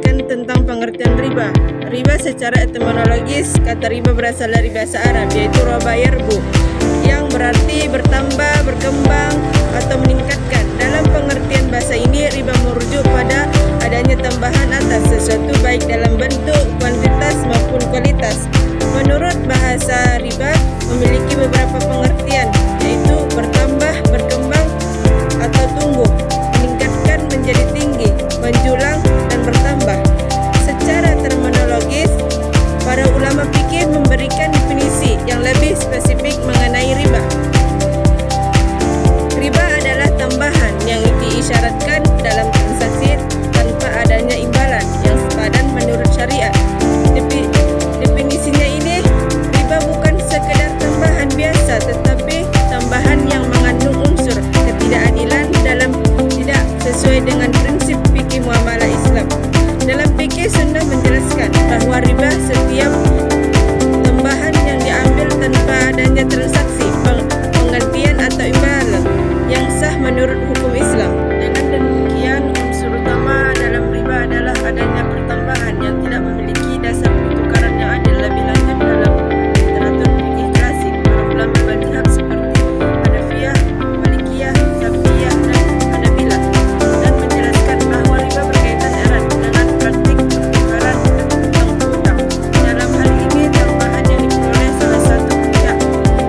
menjelaskan tentang pengertian riba. Riba secara etimologis, kata riba berasal dari bahasa Arab, yaitu roba yarbu, yang berarti bertambah, berkembang, atau meningkatkan. Dalam pengertian bahasa ini, riba merujuk pada adanya tambahan atas sesuatu baik dalam bentuk, kuantitas maupun kualitas. Menurut bahasa riba memiliki beberapa pengertian, yaitu bertambah, berkembang, atau tumbuh, meningkatkan menjadi tinggi, menjulang, dan bertambah. Secara terminologis, para ulama fikih memberikan definisi yang lebih spesifik mengenai riba. Riba adalah tambahan yang diisyaratkan dalam transaksi tanpa adanya imbalan yang sepadan menurut syariat. Definisinya ini, riba bukan sekedar tambahan biasa, tetapi tambahan yang mengandung unsur ketidakadilan dalam tidak sesuai dengan prinsip fikih muamalah Islam. Dalam fikih sunnah menjelaskan bahwa riba setiap tambahan yang diambil tanpa adanya transaksi, penggantian atau imbalan yang sah menurut hukum Islam. Dengan demikian, unsur utama dalam riba adalah adanya pertambahan yang tidak memiliki dasar pertukaran yang adil. Lebih lanjut, dalam literatur fikih klasik, para ulama mazhab seperti Hanafiyah, Malikiyah, Syafi'iyah, dan Hanabilah dan menjelaskan bahwa riba berkaitan erat dengan praktik pertukaran utang. Dalam hal ini, tambahan yang diperoleh salah satu pihak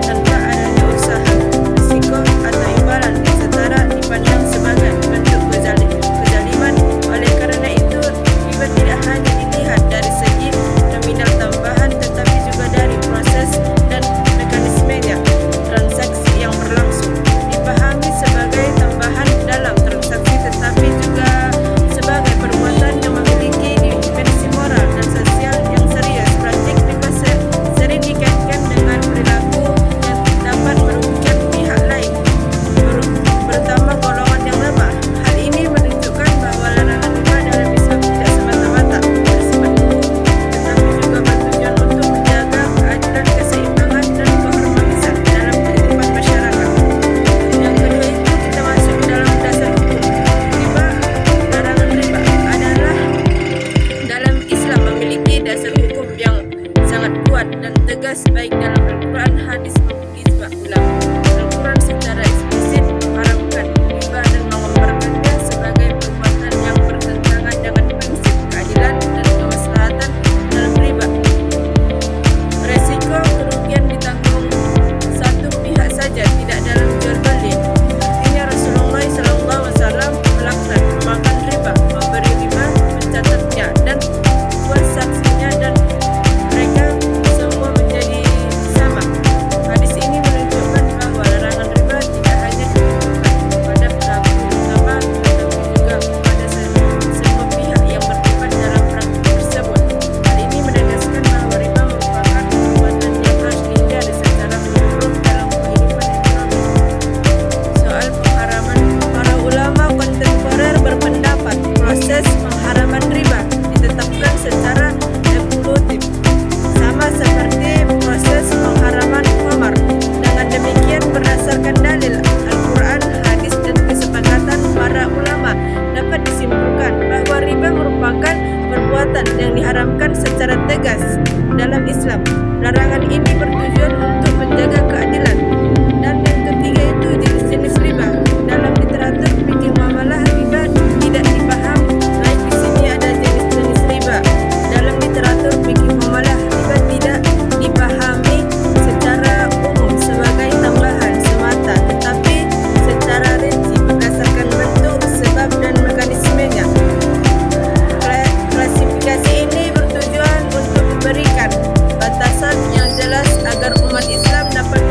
tanpa adanya usaha, risiko, atau imbalan yang setara dipandang sebagai bentuk kezaliman. Oleh karena itu, riba tidak hanya dilihat dari segi nominal tambahan, tetapi juga dari proses dan mekanismenya transaksi yang berlangsung. Dipahami sebagai tambahan dalam transaksi, tetapi juga sebagai perbuatan yang memiliki dimensi moral dan sosial yang serius. Praktik riba sering dikaitkan dengan perilaku yang dapat merugikan pihak lain, terutama golongan yang lemah. Hal ini menunjukkan bahwa larangan riba dalam Islam tidak semata-mata bersifat umum, tetapi juga bertujuan untuk menjaga keadilan, keseimbangan, dan keharmonisan dalam kehidupan masyarakat. Yang kedua itu, kita masuk ke dalam dasar hukum. Larangan riba adalah dalam Islam memiliki dasar hukum yang sangat kuat dan tegas, baik dalam Al-Quran, hadis, maupun ijma' ulama. Al-Quran secara eksplisit mengharamkan riba dan menggambarkannya sebagai perbuatan yang bertentangan dengan prinsip keadilan dan kemaslahatan dalam riba. Resiko kerugian ditanggung satu pihak saja, tidak dalam jual beli. Buktinya Rasulullah SAW melaknat pemakan riba, memberi riba, mencatatnya, dan buat saksinya, dan mereka semua menjadi sama. Hadis ini menunjukkan bahwa larangan riba tidak hanya ditujukan kepada pelaku utama, tetapi juga kepada semua pihak yang terlibat dalam praktik tersebut. Hal ini menegaskan bahwa riba merupakan perbuatan yang harus dihindari secara menyeluruh dalam kehidupan ekonomi. Soal pengharaman, para ulama kontemporer berpendapat proses pengharaman riba ditetapkan secara evolutif, sama seperti proses pengharaman khamar. Dengan demikian, berdasarkan dalil Al-Quran, hadis, dan kesepakatan para ulama, dapat disimpulkan bahwa riba merupakan perbuatan yang diharamkan secara tegas dalam Islam. Larangan ini bertujuan untuk menjaga keadilan. Dan yang ketiga itu jenis-jenis riba. Dalam literatur fikih muamalah, riba tidak dipaham. Baik, di sini ada jenis-jenis riba. Dalam literatur fikih muamalah, riba tidak dipahami secara umum sebagai tambahan semata, tetapi secara rinci berdasarkan bentuk, sebab, dan mekanismenya. Klasifikasi ini bertujuan untuk memberikan batasan yang jelas agar umat Islam dapat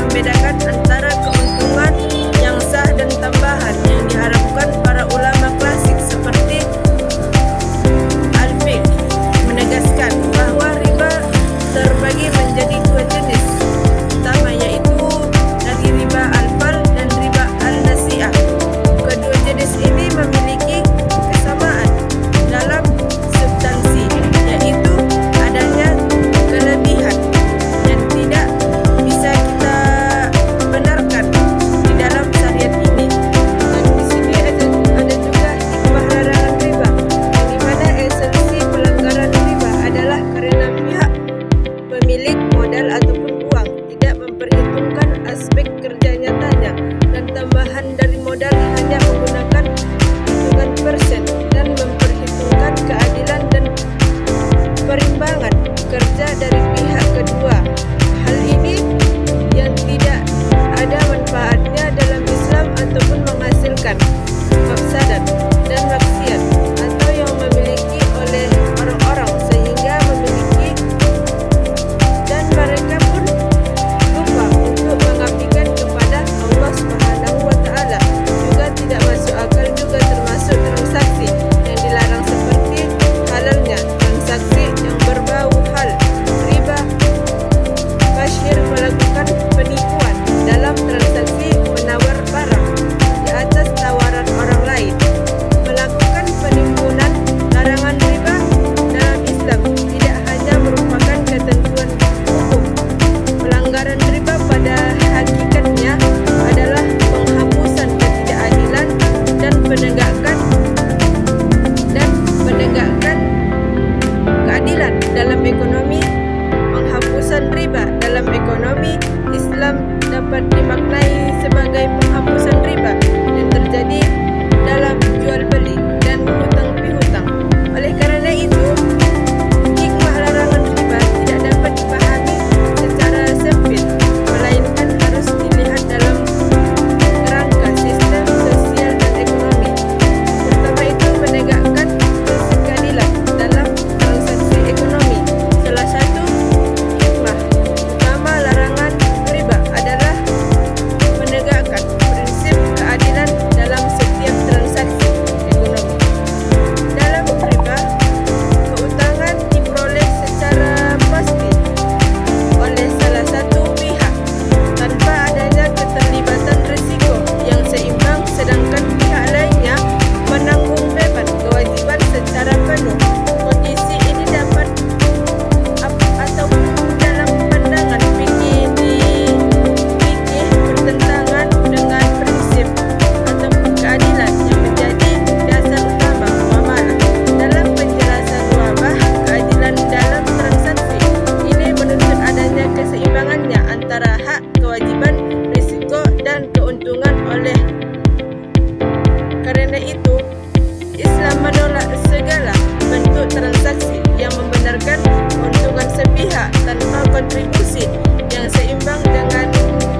pihak tanpa kontribusi yang seimbang. Dengan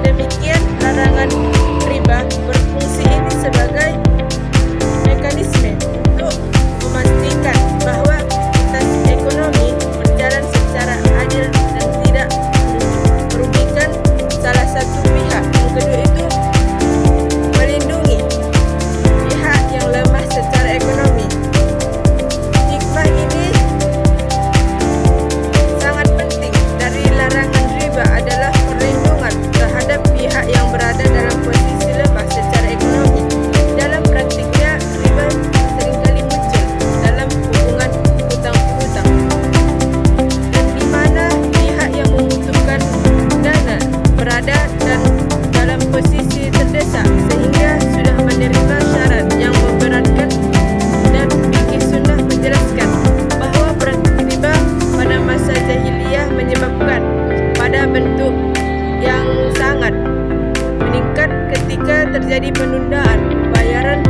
demikian, larangan riba berfungsi ini sebagai mekanisme untuk memastikan bahwa aktivitas ekonomi berjalan secara adil dan tidak merugikan salah satu pihak. Yang kedua itu melindungi pihak yang lemah secara ekonomi. Hikmah ini sangat penting dari larangan riba adalah perlindungan terhadap pihak yang berada dalam posisi lemah secara ekonomi. Dalam praktiknya, riba seringkali muncul dalam hubungan hutang piutang, dan di mana pihak yang membutuhkan dana berada dan dalam posisi terdesak sehingga sudah menerima syarat yang memberatkan. Dan fikih sunnah menjelaskan bahawa praktik riba pada masa jahiliyah menyebabkan pada bentuk yang sangat meningkat ketika terjadi penundaan pembayaran